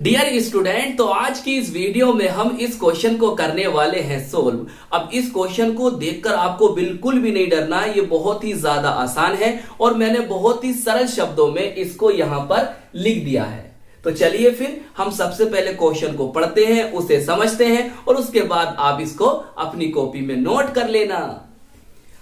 Dear student, तो आज की इस वीडियो में हम इस क्वेश्चन को करने वाले हैं सोल्व। अब इस क्वेश्चन को देखकर आपको बिल्कुल भी नहीं डरना है, ये बहुत ही ज्यादा आसान है और मैंने बहुत ही सरल शब्दों में इसको यहां पर लिख दिया है। तो चलिए फिर हम सबसे पहले क्वेश्चन को पढ़ते हैं, उसे समझते हैं और उसके बाद आप इसको अपनी कॉपी में नोट कर लेना।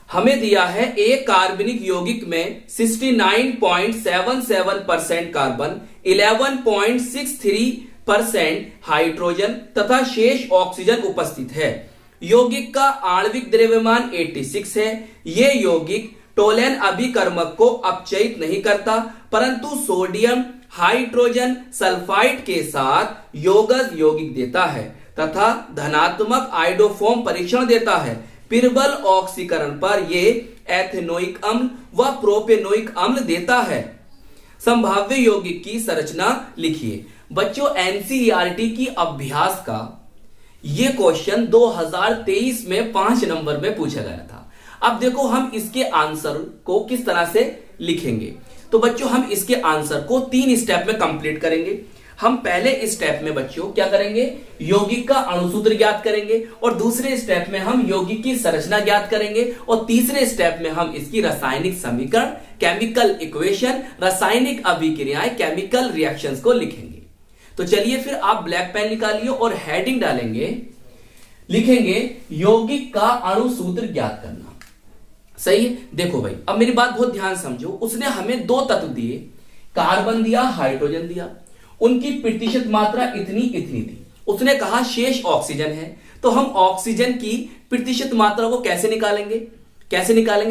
हमें दिया है एक कार्बनिक यौगिक में 69.77% कार्बन, 11.63% हाइड्रोजन तथा शेष ऑक्सीजन उपस्थित है। यौगिक का आणविक द्रव्यमान 86 है। यह यौगिक टोलेन अभिकर्मक को अपचयित नहीं करता, परंतु सोडियम हाइड्रोजन सल्फाइड के साथ यौगिक यौगिक देता है तथा धनात्मक आयोडोफॉर्म परीक्षण देता है। प्रबल ऑक्सीकरण पर यह एथेनोइक अम्ल व प्रोपेनोइक अम्ल देता है। संभाव्य यौगिक की संरचना लिखिए। बच्चों, एनसीईआरटी की अभ्यास का यह क्वेश्चन 2023 में 5 नंबर में पूछा गया था। अब देखो हम इसके आंसर को किस तरह से लिखेंगे। तो बच्चों, हम इसके आंसर को 3 स्टेप में कंप्लीट करेंगे। हम पहले स्टेप में बच्चों क्या करेंगे, यौगिक का अणुसूत्र ज्ञात करेंगे और दूसरे स्टेप में हम यौगिक की संरचना ज्ञात करेंगे और तीसरे स्टेप में हम इसकी रासायनिक समीकरण, केमिकल इक्वेशन, रासायनिक अभिक्रियाएं, केमिकल रिएक्शंस को लिखेंगे। तो चलिए फिर आप ब्लैक पेन निकालिए और हेडिंग डालेंगे, लिखेंगे यौगिक का अणुसूत्र ज्ञात करना। सही है। देखो भाई, अब मेरी बात बहुत ध्यान समझो। उसने हमें 2 तत्व दिए, कार्बन दिया, हाइड्रोजन दिया, उनकी प्रतिशत मात्रा इतनी इतनी थी। उसने कहा शेष ऑक्सीजन है, तो हम ऑक्सीजन की प्रतिशत मात्रा को कैसे निकालेंगे,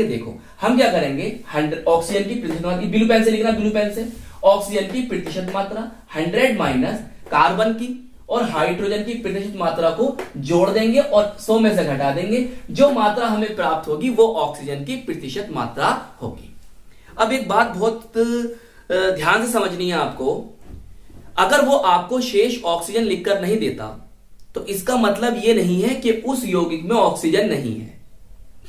देखो हम क्या करेंगे, 100 ऑक्सीजन की प्रतिशत मात्रा, ब्लू पेन से लिखना, ब्लू पेन से। ऑक्सीजन की प्रतिशत मात्रा 100 माइनस कार्बन की और हाइड्रोजन की प्रतिशत मात्रा को जोड़ देंगे और 100 में से घटा देंगे। जो मात्रा हमें प्राप्त होगी वो ऑक्सीजन की प्रतिशत मात्रा होगी। अब एक बात बहुत ध्यान से समझनी है आपको। अगर वो आपको शेष ऑक्सीजन लिखकर नहीं देता तो इसका मतलब ये नहीं है कि उस यौगिक में ऑक्सीजन नहीं है।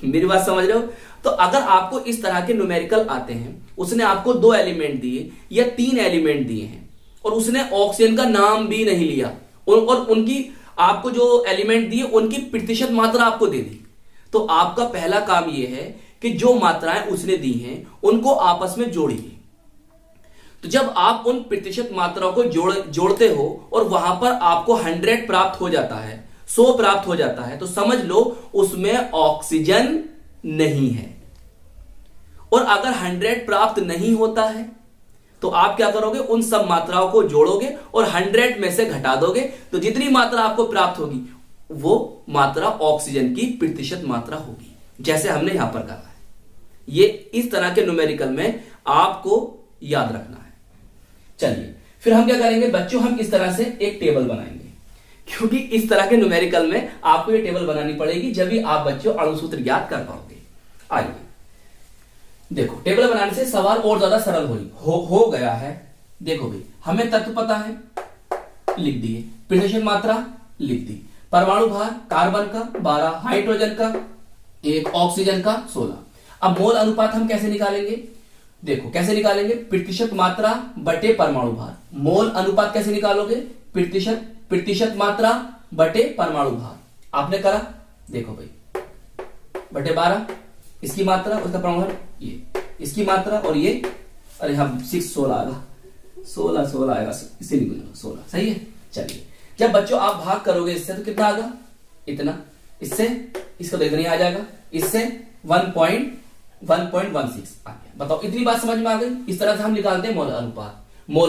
मेरी बात समझ रहे हो? तो अगर आपको इस तरह के न्यूमेरिकल आते हैं, उसने आपको 2 एलिमेंट दिए या 3 एलिमेंट दिए हैं और उसने ऑक्सीजन का नाम भी नहीं लिया और उनकी आपको जो एलिमेंट दिए उनकी प्रतिशत मात्रा आपको दे दी, तो आपका पहला काम यह है कि जो मात्राएं उसने दी हैं उनको आपस में जोड़िए। तो जब आप उन प्रतिशत मात्राओं को जोड़ते हो और वहां पर आपको 100 प्राप्त हो जाता है, 100 प्राप्त हो जाता है, तो समझ लो उसमें ऑक्सीजन नहीं है। और अगर 100 प्राप्त नहीं होता है तो आप क्या करोगे, उन सब मात्राओं को जोड़ोगे और 100 में से घटा दोगे, तो जितनी मात्रा आपको प्राप्त होगी वो मात्रा ऑक्सीजन की प्रतिशत मात्रा होगी, जैसे हमने यहां पर कहा है। ये इस तरह के न्यूमेरिकल में आपको याद रखना है। चलिए फिर हम क्या करेंगे बच्चों, हम इस तरह से एक टेबल बनाएंगे, क्योंकि इस तरह के न्यूमेरिकल में आपको ये टेबल बनानी पड़ेगी, जब भी आप बच्चों अणुसूत्र ज्ञात कर पाओगे। आइए देखो, टेबल बनाने से सवाल और ज्यादा सरल हो गया है। देखो भाई, हमें तत्व पता है, लिख दिए, प्रतिशत मात्रा लिख दी, परमाणु भार कार्बन का 12, हाइड्रोजन का 1, ऑक्सीजन का 16। अब मोल अनुपात हम कैसे निकालेंगे, देखो कैसे निकालेंगे, प्रतिशत मात्रा बटे परमाणु भार। मोल अनुपात कैसे निकालोगे, प्रतिशत मात्रा बटे परमाणु भार। आपने करा, देखो भाई, बटे 12 इसकी मात्रा, उसका परमाणु भार ये, इसकी मात्रा और ये, अरे हम 16 आएगा, 16 आएगा, इसे निकालो 16। सही है। चलिए जब बच्चों आप भाग करोगे इससे तो कितना आएगा, इतना, इससे इसका तो इतना ही आ जाएगा, इससे 1.16 आ गया। बताओ, इतनी बात समझ में आ गई। इस तरह से हम निकालते हैं मोल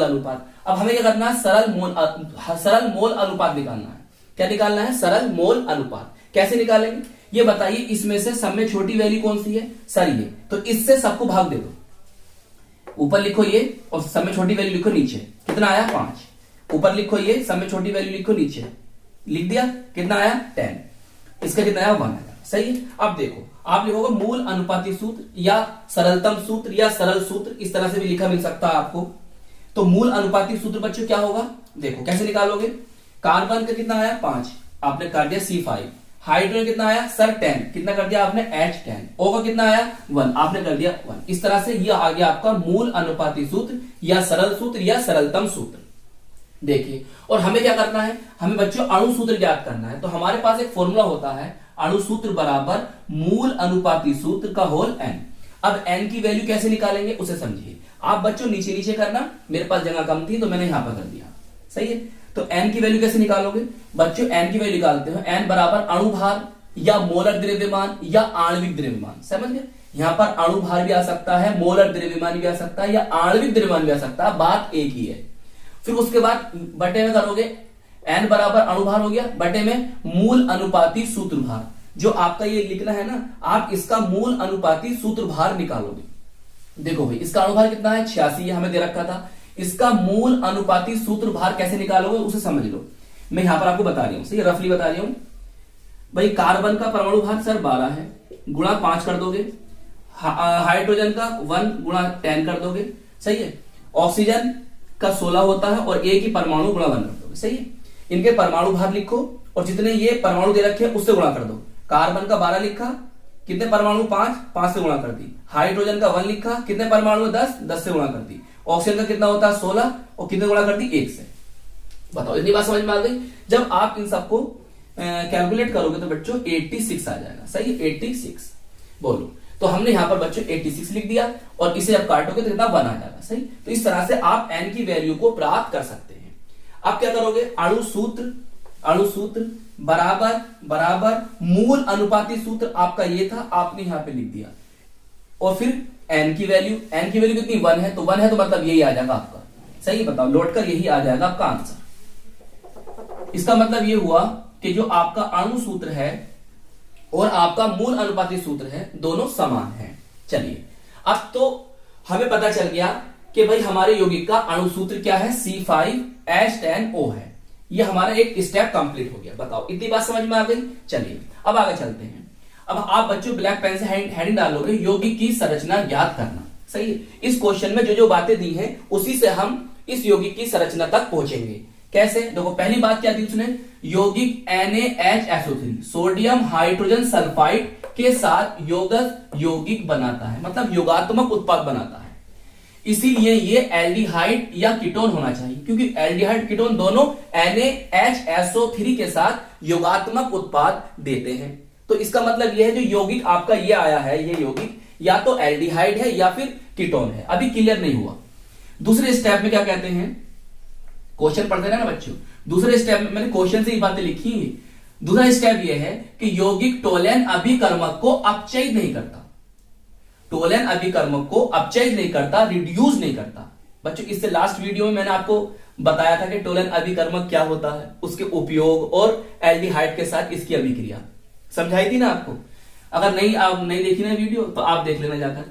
अनुपात। अब हमें क्या करना है, सरल मोल अनुपात निकालना है। क्या निकालना है, सरल मोल अनुपात। कैसे निकालेंगे ये बताइए। इसमें से सब में छोटी वैल्यू कौन सी है, सर ये, तो इससे सबको भाग दे दो। ऊपर लिखो ये और सब में छोटी वैल्यू लिखो नीचे, कितना आया 5। ऊपर लिखो ये, सब में छोटी वैल्यू लिखो नीचे, लिख दिया, कितना आया 10। इसका कितना आया 1 आया। सही है। अब देखो, आप लिखोगे मूल अनुपाती सूत्र या सरलतम सूत्र या सरल सूत्र, इस तरह से भी लिखा मिल सकता है आपको। तो मूल अनुपाती सूत्र बच्चों क्या होगा, देखो कैसे निकालोगे। कार्बन का कितना आया 5, आपने कर दिया C5। हाइड्रोजन कितना आया सर 10, कितना कर दिया आपने H10। O का कितना आया 1, आपने कर दिया 1। इस तरह से यह आ गया आपका मूल अनुपाती सूत्र या सरल सूत्र या सरलतम सूत्र। देखिए, और हमें क्या करना है, हमें बच्चों अणु सूत्र ज्ञात करना है। तो हमारे पास एक फॉर्मूला होता है, अणु सूत्र बराबर मूल अनुपाती सूत्र का होल n। अब n की वैल्यू कैसे निकालेंगे उसे समझिए। आप बच्चों नीचे नीचे करना, मेरे पास जगह कम थी तो मैंने यहां पर कर दिया, सही है। तो n की वैल्यू कैसे निकालोगे बच्चों, n की वैल्यू निकालते हो n बराबर अणु भार या मोलर द्रव्यमान या आणविक द्रव्यमान, समझ गए। यहां पर अणु भार भी आ सकता है, मोलर द्रव्यमान भी आ सकता है या आणविक द्रव्यमान भी आ सकता है, बात एक ही है। फिर उसके बाद बटे में करोगे, n बराबर अणु भार हो गया, बटे में मूल अनुपाती सूत्र भार। जो आपका ये लिखना है ना, आप इसका मूल अनुपाती सूत्र भार निकालोगे। देखो भाई, इसका अणु भार कितना है 86, ये हमें दे रखा था। इसका मूल अनुपाती सूत्र भार कैसे निकालोगे उसे समझ लो। मैं यहां पर आपको बता रही हूं, सही रफली बता रही हूं भाई। कार्बन का परमाणु भार सर 12 है, गुणा 5 कर दोगे। हाइड्रोजन का 1 गुणा 10 कर दोगे, सही है। ऑक्सीजन का 16 होता है और एक ही परमाणु गुणा 1 कर दोगे, सही है। इनके परमाणु भार लिखो और जितने ये परमाणु दे रखे हैं उससे गुणा कर दो। कार्बन का 12 लिखा, कितने परमाणु 5 से गुणा कर दी। हाइड्रोजन का 1 लिखा, कितने परमाणु 10 से गुणा कर दी। ऑक्सीजन का कितना होता है 16 और कितने गुणा कर दी 1 से। बताओ, इतनी बात समझ में आ गई। जब आप इन सबको कैलकुलेट करोगे तो बच्चों 86 आ जाएगा, सही है 86। बोलो, तो हमने यहां पर बच्चों 86 लिख दिया और इसे अब काटोगे तो कितना 1 आ जाएगा, सही। तो इस तरह से आप n की वैल्यू को प्राप्त कर सकते हैं। अब क्या करोगे, अणु सूत्र बराबर मूल अनुपाती सूत्र आपका ये था, आपने यहां पे लिख दिया। और फिर n की वैल्यू कितनी 1 है, तो 1 है तो मतलब यही आ जाएगा आपका, सही। बताओ, लौट कर यही आ जाएगा आपका आंसर। इसका मतलब ये हुआ कि जो आपका अणु सूत्र है और आपका मूल अनुपाती सूत्र है दोनों समान हैं। चलिए, अब तो हमें पता चल गया कि भाई हमारे यौगिक का अणु सूत्र क्या है, C5H10O है। ये हमारा एक स्टेप कंप्लीट हो गया। बताओ, इतनी बात समझ में आ गई। चलिए अब आगे चलते हैं। अब आप बच्चों ब्लैक पेन से हेडिंग डालोगे, यौगिक की संरचना ज्ञात करना, सही है। इस क्वेश्चन में जो जो बातें दी हैं उसी से हम इस यौगिक की संरचना तक पहुंचेंगे। कैसे, देखो पहली बात क्या दी उसने, यौगिक NaHSO3 सोडियम हाइड्रोजन सल्फाइड के साथ यौगिक बनाता है, मतलब योगात्मक उत्पाद बनाता है। इसीलिए ये एल्डिहाइड या कीटोन होना चाहिए, क्योंकि एल्डिहाइड कीटोन दोनों NaHSO3 के साथ योगात्मक उत्पाद देते हैं। तो इसका मतलब यह है जो यौगिक आपका ये आया है, ये यौगिक या तो एल्डिहाइड है या फिर कीटोन है। अभी क्लियर नहीं हुआ। दूसरे स्टेप में क्या कहते हैं, क्वेश्चन पढ़ते रहे ना बच्चों। दूसरे स्टेप में मैंने क्वेश्चन से ही बातें लिखी है। दूसरा स्टेप यह है कि यौगिक टोलेन अभिकर्मक को अपचयित नहीं करता। टोलेन अभिकर्मक को अपचयित नहीं करता, रिड्यूस नहीं करता। बच्चों, इससे लास्ट वीडियो में मैंने आपको बताया था कि टोलेन अभिकर्मक क्या होता है, उसके उपयोग और एल्डिहाइड के साथ इसकी अभिक्रिया समझाई थी ना आपको। अगर आप नहीं देखी ना वीडियो तो आप देख लेना जाकर।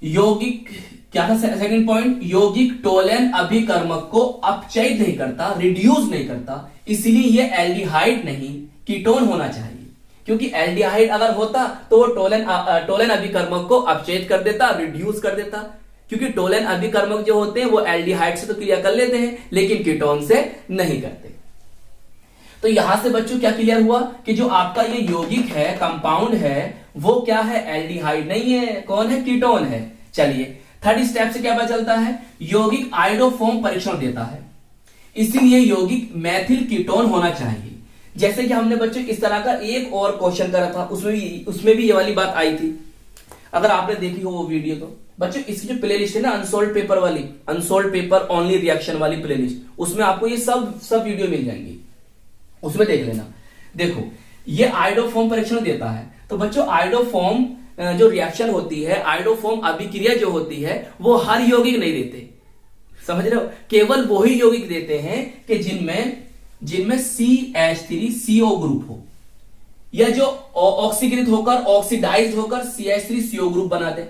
यौगिक क्या था सेकंड पॉइंट, यौगिक टोलेन अभिकर्मक को अपचयित नहीं करता, रिड्यूस नहीं करता, इसलिए ये एल्डिहाइड नहीं कीटोन होना चाहिए। क्योंकि एल्डिहाइड अगर होता तो वो टोलेन अभिकर्मक को अपचयित कर देता, रिड्यूस कर देता। क्योंकि टोलेन अभिकर्मक जो होते हैं वो एल्डिहाइड से तो क्रिया कर लेते हैं लेकिन कीटोन से नहीं करते। तो यहां से बच्चों क्या क्लियर हुआ कि जो आपका ये यौगिक है, कंपाउंड है, वो क्या है, एल्डिहाइड नहीं है। कौन है, कीटोन है। चलिए थर्ड स्टेप से क्या पता चलता है, यौगिक आयोडोफॉर्म परीक्षण देता है, इसीलिए यौगिक मैथिल कीटोन होना चाहिए। जैसे कि हमने बच्चों इस तरह का एक और क्वेश्चन करा था, उसमें भी ये वाली बात आई थी। अगर आपने देखी हो वो वीडियो तो बच्चों इसकी जो प्ले लिस्ट है ना, अनसोल्ड पेपर वाली, अनसोल्ड पेपर ओनली रिएक्शन वाली प्ले लिस्ट, उसमें आपको ये सब वीडियो मिल जाएंगी, उसमें देख लेना। देखो ये आयोडोफॉर्म परीक्षण देता है। तो बच्चों आयोडोफॉर्म जो रिएक्शन होती है, आयोडोफॉर्म अभिक्रिया जो होती है, वो हर यौगिक नहीं देते, समझ रहे हो। केवल वही यौगिक देते हैं कि जिनमें CH3CO ग्रुप हो, या जो ऑक्सीकृत होकर ऑक्सीडाइज्ड होकर CH3CO ग्रुप बना दे।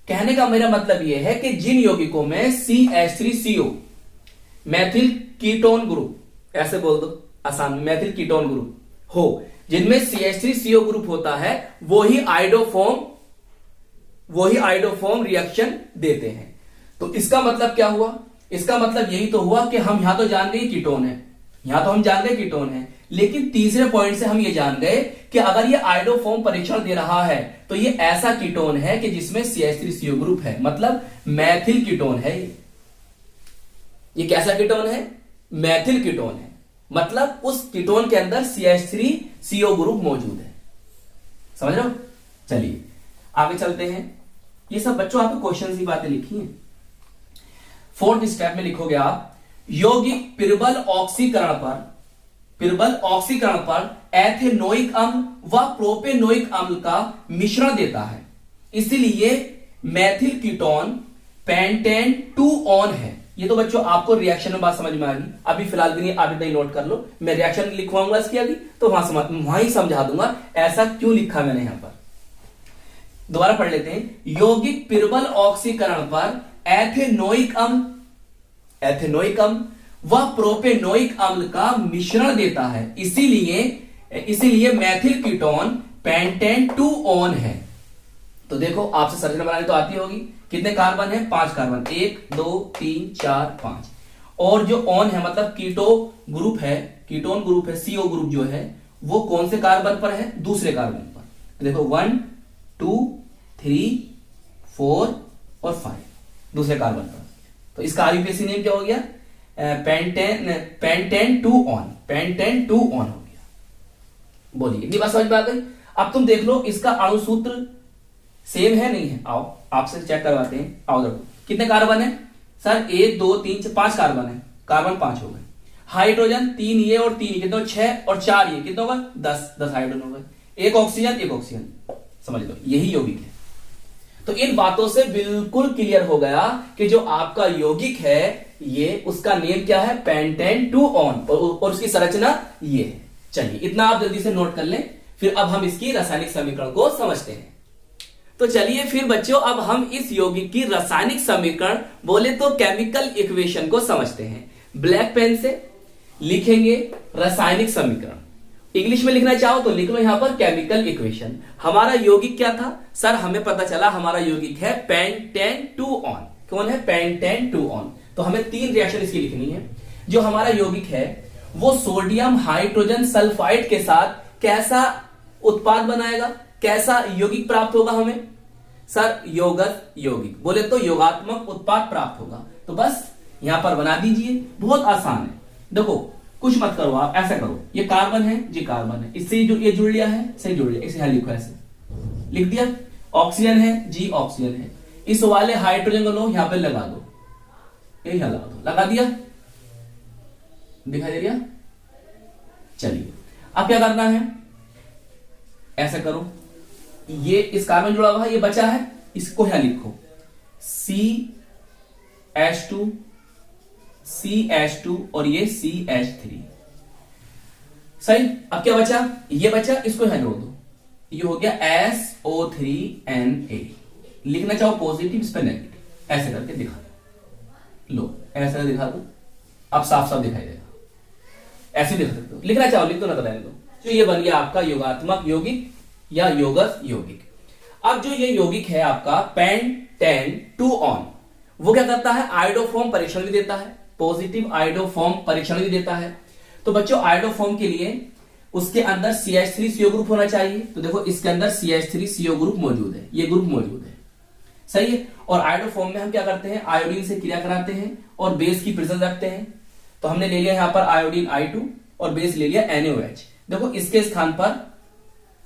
कहने का मेरा मतलब यह है कि जिन यौगिकों में CH3CO मैथिल कीटोन ग्रुप, ऐसे बोल दो आसान में, मैथिल कीटोन ग्रुप हो, जिनमें CH3CO ग्रुप होता है, वही आयोडोफॉर्म रिएक्शन देते हैं। तो इसका मतलब क्या हुआ, इसका मतलब यही तो हुआ कि हम यहां तो जान गए कीटोन है, यहां तो हम जान गए कीटोन है, लेकिन तीसरे पॉइंट से हम ये जान गए कि अगर ये आयोडोफॉर्म परीक्षण दे रहा है तो ये ऐसा कीटोन है कि जिसमें CH3CO ग्रुप है, मतलब मैथिल कीटोन है। ये कैसा कीटोन है, मैथिल कीटोन है, मतलब उस कीटोन के अंदर CH3CO ग्रुप मौजूद है। समझ रहे हो? चलिए आगे चलते हैं। ये सब बच्चों आपके क्वेश्चन की बातें लिखी हैं। फोर्थ स्टेप में लिखोगे आप, यौगिक पिरबल ऑक्सीकरण पर एथेनोइक अम्ल व प्रोपेनोइक अम्ल का मिश्रण देता है, इसलिए मैथिल कीटोन पेंटेन 2-ऑन है। ये तो बच्चों आपको रिएक्शन में बात समझ में आ गई। अभी फिलहाल के लिए आप इतना ही नोट कर लो, मैं रिएक्शन लिखवाऊंगा इसकी अभी, तो वहां ही समझा दूंगा ऐसा क्यों लिखा मैंने यहां पर। दोबारा पढ़ लेते हैं। यौगिक पिरबल ऑक्सीकरण पर एथेनोइक अम्ल व प्रोपेनोइक अम्ल का मिश्रण देता है, इसीलिए मैथिल कीटोन पेंटेन 2-ऑन है। तो देखो आपसे संरचना बनानी तो आती होगी। कितने कार्बन है? 5 कार्बन, 1 2 3 4 5। और जो ऑन है मतलब कीटोन ग्रुप है, CO ग्रुप जो है वो कौन से कार्बन पर है? दूसरे कार्बन पर। देखो 1 2 3 4 और 5 दूसरे कार्बन पर। तो इसका आईयूपीएसी नेम क्या हो गया? पेंटेन 2-ऑन हो गया। बोलिए इतनी बात समझ में आ गई? अब तुम देख लो इसका अणु सूत्र सेम है नहीं है? आओ आपसे चेक करवाते हैं। आओ देखो कितने कार्बन है सर? 1 2 3 5 कार्बन है, कार्बन 5 हो गए। हाइड्रोजन 3 ये और 3 कितने? 6 और 4 ये कितने होगा? 10 हाइड्रोजन हो गए। एक ऑक्सीजन समझ लो, यही यौगिक है। तो इन बातों से बिल्कुल क्लियर हो गया कि जो आपका यौगिक है ये उसका नेम क्या है? पेंटेन 2-ऑन, और उसकी संरचना ये है। चलिए इतना आप जल्दी से नोट कर लें, फिर अब हम इसकी रासायनिक समीकरण को समझते हैं। तो चलिए फिर बच्चों अब हम इस यौगिक की रासायनिक समीकरण, बोले तो केमिकल इक्वेशन को समझते हैं। ब्लैक पेन से लिखेंगे रासायनिक समीकरण। इंग्लिश में लिखना चाहो तो लिख लो यहां पर केमिकल इक्वेशन। हमारा यौगिक क्या था सर? हमें पता चला हमारा यौगिक है पेंटेन 2-ऑन। कौन है? पेंटेन 2-ऑन। तो हमें 3 रिएक्शन इसकी लिखनी है। जो हमारा यौगिक है वो सोडियम हाइड्रोजन सल्फाइड के साथ कैसा उत्पाद बनाएगा? कैसा यौगिक प्राप्त होगा हमें? सर योगत यौगिक, बोले तो योगात्मक उत्पाद प्राप्त होगा। तो बस यहां पर बना दीजिए, बहुत आसान है। देखो कुछ मत करो, आप ऐसा करो, ये कार्बन है, जी कार्बन है, इससे जो ये जुड़ लिया है, सही जुड़ लिया, इसे यहां लिखो, ऐसे लिख दिया। ऑक्सीजन है, जी ऑक्सीजन है, इस वाले हाइड्रोजन को लो यहां पे लगा दो, ये यहां लगा दो, लगा दिया, दिखाई दे रहा? चलिए अब क्या करना है, ऐसा करो, ये इस कार्बन जुड़ा हुआ है, ये बचा है, इसको यहां लिखो CH2 और ये CH3। सही। अब क्या बचा? ये बचा, इसको यहां जोड़ दो, ये हो गया SO3Na। लिखना चाहो पॉजिटिव, इस पर नेगेटिव, ऐसे करके दिखा दो, लो ऐसे दिखा दो, अब साफ साफ दिखाई देगा, ऐसे लिख सकते हो, लिखना चाहो लिख दो, ना तो रहने दो। तो ये बन गया आपका योगात्मक यौगिक या योगस यौगिक। अब जो ये यौगिक है आपका पेंटेन 2-ऑन, वो क्या करता है? आयोडोफॉर्म परीक्षण भी देता है, पॉजिटिव आयोडोफॉर्म परीक्षण भी देता है। तो बच्चों आयोडोफॉर्म के लिए उसके अंदर CH3CO ग्रुप होना चाहिए। तो देखो इसके अंदर CH3CO ग्रुप मौजूद है, ये ग्रुप मौजूद है, सही है। और आयोडोफॉर्म में हम क्या करते हैं? आयोडीन से क्रिया कराते हैं और बेस की प्रेजेंस रखते हैं। तो हमने ले लिया यहां पर आयोडीन I2 और बेस ले लिया NaOH। देखो इसके स्थान पर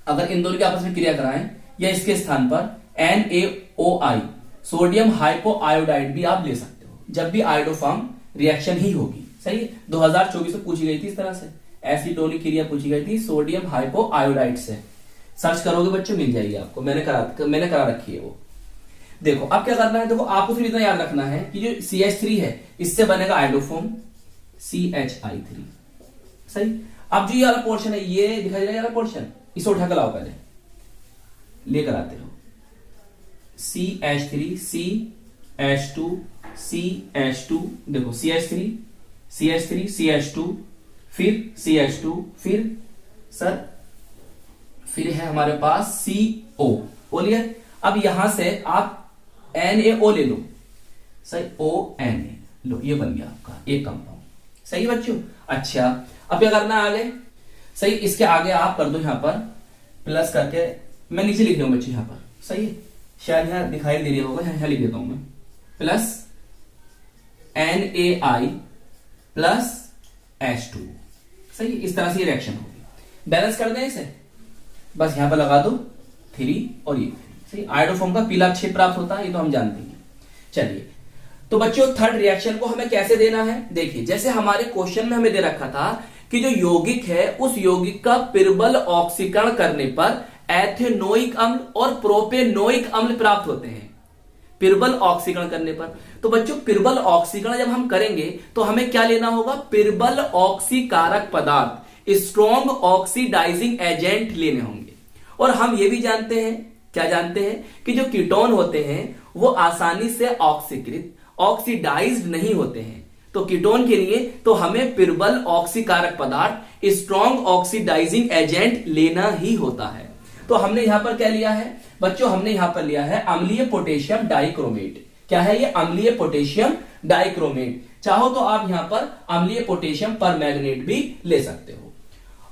अगर इन दोनों के आपस में क्रिया कराएं, या इसके स्थान पर NaOI सोडियम हाइपो आयोडाइड भी आप ले सकते हो, जब भी आयोडोफॉर्म रिएक्शन ही होगी, सही है। 2024 में पूछी गई थी इस तरह से, एसिटोनिक क्रिया पूछी गई थी सोडियम हाइपो आयोडाइड से। सर्च करोगे बच्चों मिल जाएगी आपको, मैंने करा रखी है वो। देखो अब क्या करना है, देखो आपको सिर्फ इतना याद रखना है कि जो CH3 है इससे बनेगा आयोडोफॉर्म CHI3, सही। अब जो ये वाला पोर्शन है, ये दिखाई दे रहा है पोर्शन, इसे उठा कर लाओ, पहले लेकर आते हो, CH3 CH2 देखो CH3 फिर CH2 फिर है हमारे पास CO, बोलिए। अब यहां से आप NaO ले लो, सही, ONa लो, ये बन गया आपका एक कंपाउंड, सही बच्चों। अच्छा अब क्या करना है आगे, सही, इसके आगे आप कर दो यहां पर प्लस करके, मैं नीचे लिख रहा हूं बच्चों यहां पर, सही है, शायद यहां दिखाई दे रहा होगा, यहां लिख देता हूं मैं, प्लस NaI प्लस H2। सही है, इस तरह से ये रिएक्शन होगी। बैलेंस कर दें इसे, बस यहां पर लगा दो 3 और ये 3। सही, आयोडोफॉर्म का पीला क्षेत्र प्राप्त होता है, ये तो हम जानते हैं। चलिए, तो बच्चों थर्ड रिएक्शन को हमें कैसे देना है, देखिए जैसे हमारे क्वेश्चन में हमें दे रखा था कि जो यौगिक है उस यौगिक का पिरबल ऑक्सीकरण करने पर एथेनोइक अम्ल और प्रोपेनोइक अम्ल प्राप्त होते हैं। पिरबल ऑक्सीकरण करने पर, तो बच्चों पिरबल ऑक्सीकरण जब हम करेंगे तो हमें क्या लेना होगा, पिरबल ऑक्सीकारक पदार्थ, स्ट्रॉन्ग ऑक्सीडाइजिंग एजेंट लेने होंगे। और हम ये भी जानते हैं, क्या जानते हैं, कि जो कीटोन होते हैं वो आसानी से ऑक्सीकृत ऑक्सीडाइज्ड नहीं होते हैं। तो कीटोन के लिए तो हमें पिरबल ऑक्सीकारक पदार्थ, स्ट्रॉन्ग ऑक्सीडाइजिंग एजेंट लेना ही होता है। तो हमने यहां पर क्या लिया है बच्चों, हमने यहां पर लिया है अम्लीय पोटेशियम डाइक्रोमेट। क्या है ये, अम्लीय पोटेशियम डाइक्रोमेट। चाहो तो आप यहां पर अम्लीय पोटेशियम परमैंगनेट भी ले सकते हो।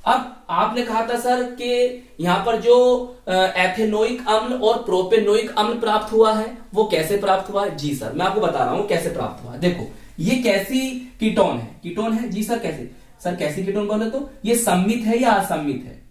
अब आपने कहा था सर कि यहां पर जो एथेनोइक अम्ल और प्रोपेनोइक अम्ल प्राप्त हुआ है वो कैसे प्राप्त हुआ है। जी सर, मैं आपको बता रहा हूं कैसे प्राप्त हुआ। देखो ये कैसी कीटोन है, कीटोन है। जी सर कैसे, सर कैसी कीटोन बोले तो ये सम्मित है या असम्मित है,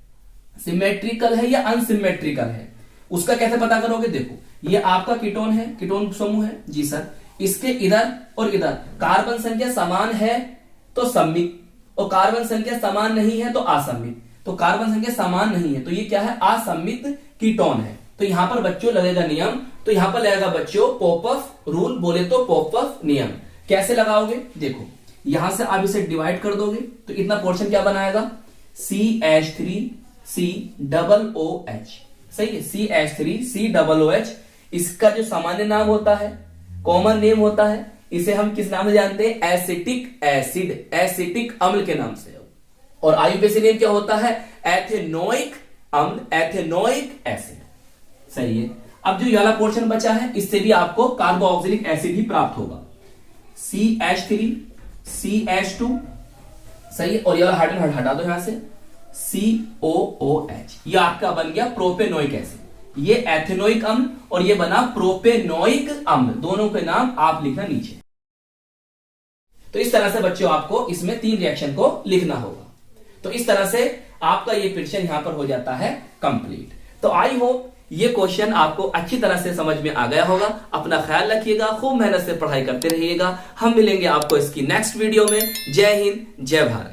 सिमेट्रिकल है या अनसिमेट्रिकल है, उसका कैसे पता करोगे। देखो ये आपका कीटोन है, कीटोन समूह है। जी सर, इसके इधर और इधर कार्बन संख्या समान है तो सम्मित, और कार्बन संख्या समान नहीं है तो असम्मित। तो कार्बन संख्या समान नहीं है तो ये क्या है, असम्मित कीटोन है। तो यहां पर बच्चों लगेगा नियम, तो यहां पर लगेगा बच्चों पॉपअप रूल, बोले तो पॉपअप नियम। कैसे लगाओगे, देखो यहां से आप इसे डिवाइड कर दोगे तो इतना पोर्शन क्या बनाएगा, CH3COOH। सही है, CH3COOH। इसका जो सामान्य नाम होता है, कॉमन नेम होता है, इसे हम किस नाम से जानते हैं, एसिटिक एसिड, एसिटिक अम्ल के नाम से। और आईयूपीएसी नेम क्या होता है, एथेनोइक अम्ल, एथेनोइक एसिड। सही है। अब जो ये वाला पोर्शन बचा है इससे भी आपको कार्बोक्सिलिक एसिड ही प्राप्त होगा, CH3CH2। सही है, और ये वाला हाइड्रोजन हटा दो यहां से, COOH। ये आपका बन गया प्रोपेनोइक एसिड। ये एथेनोइक अम्ल और ये बना प्रोपेनोइक अम्ल, दोनों के नाम आप लिखना नीचे। तो इस तरह से बच्चों आपको इसमें 3 रिएक्शन को लिखना होगा। तो इस तरह से आपका ये पिक्चर यहां पर हो जाता है कंप्लीट। तो आई होप ये क्वेश्चन आपको अच्छी तरह से समझ में आ गया होगा। अपना ख्याल रखिएगा, खूब मेहनत से पढ़ाई करते रहिएगा। हम मिलेंगे आपको इसकी नेक्स्ट वीडियो में। जय हिंद, जय भारत।